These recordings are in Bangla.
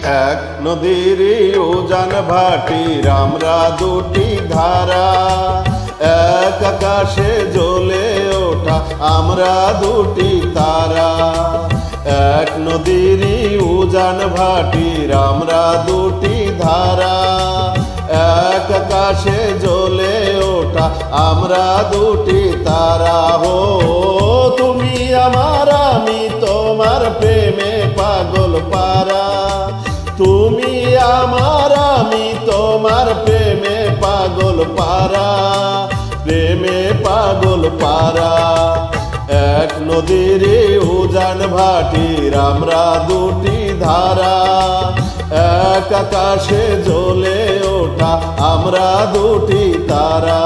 এক নদীর উজান ভাটির আমরা দুটি ধারা, এক আকাশে জ্বলে ওঠা আমরা দুটি তারা। এক নদীর উজান ভাটির আমরা দুটি ধারা, এক আকাশে জ্বলে ওঠা আমরা দুটি তারা। হো তুমি আমার আমি তোমার প্রেমে পাগল পারা, তুমি আমার আমি তোমার প্রেমে পাগল পারা, প্রেমে পাগল পারা। এক নদীর উজান ভাটির আমরা দুটি ধারা, এক আকাশে জ্বলে ওঠা আমরা দুটি তারা।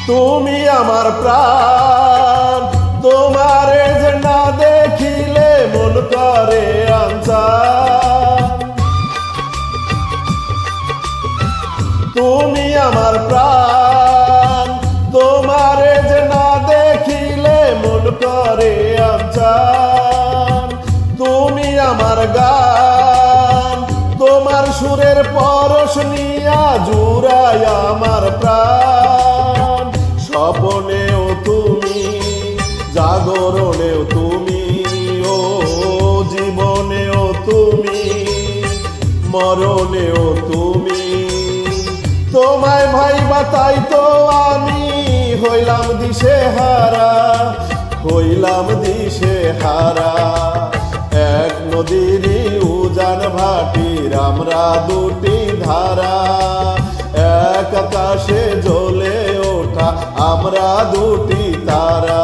তুমি আমার প্রাণ, তোমারে যে না দেখিলে মন করে আনচান। তুমি আমার প্রাণ, তোমারে যে না দেখিলে মন করে আনচান। তুমি আমার গান, তোমার সুরের পরশ নিয়া জুড়ায় আমার প্রাণ। স্বপনেও তুমি, জাগরণেও তুমি, ও জীবনেও তুমি, মরণেও তুমি। তোমায় ভাইবা তাই তো আমি হইলাম দিশে হারা, হইলাম দিশে হারা। এক নদীর উজান ভাটির আমরা দুটি ধারা, এক আকাশে জ্বলে ওঠা আমরা দুটি তারা।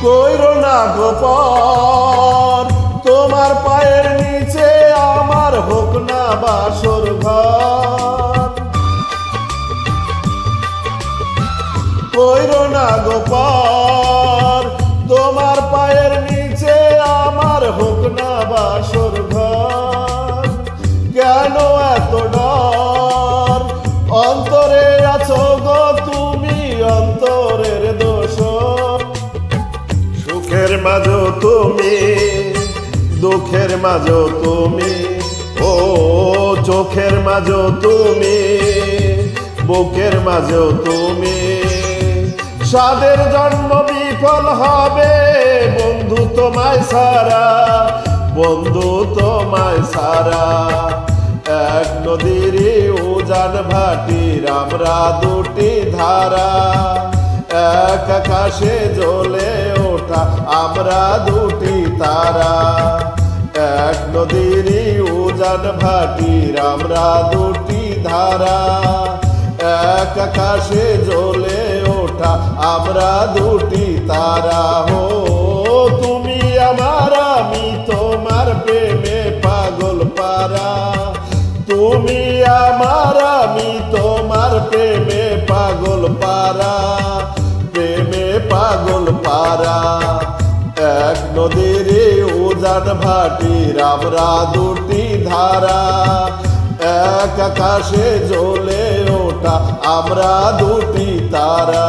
কইরো না গোপন, তোমার পায়ের নিচে আমার হোক না বাসর ঘর। কইরো না গোপন, তোমার পায়ের নিচে আমার হোক না বাসর ঘর। কেন এত ডর, অন্তরে আছো গো তুমি অন্তরের দোষ। সুখের মাঝো তুমি, দুঃখের মাঝো তুমি, ও চোখের মাঝো তুমি, বুকের মাঝো তুমি। সাদের জন্ম বিফল হবে বন্ধু তোমায় সারা, বন্ধু তোমায় সারা। এক নদীর উজান ভাটির আমরা দুটি ধারা, এক আকাশে জ্বলে ওঠা আমরা দুটি তারা। এক নদীর উজান ভাটির আমরা দুটি ধারা, এক আকাশে জ্বলে ওঠা আমরা দুটি তারা। হো তুমি আমার আমি তোমার প্রেমে পাগল পারা, তুমি আমার আমি তোমার প্রেমে পাগল পারা, প্রেমে পাগল পারা। এক নদীর উজান ভাটির আমরা দুটি ধারা, এক আকাশে জ্বলে ওঠা আমরা দুটি তারা।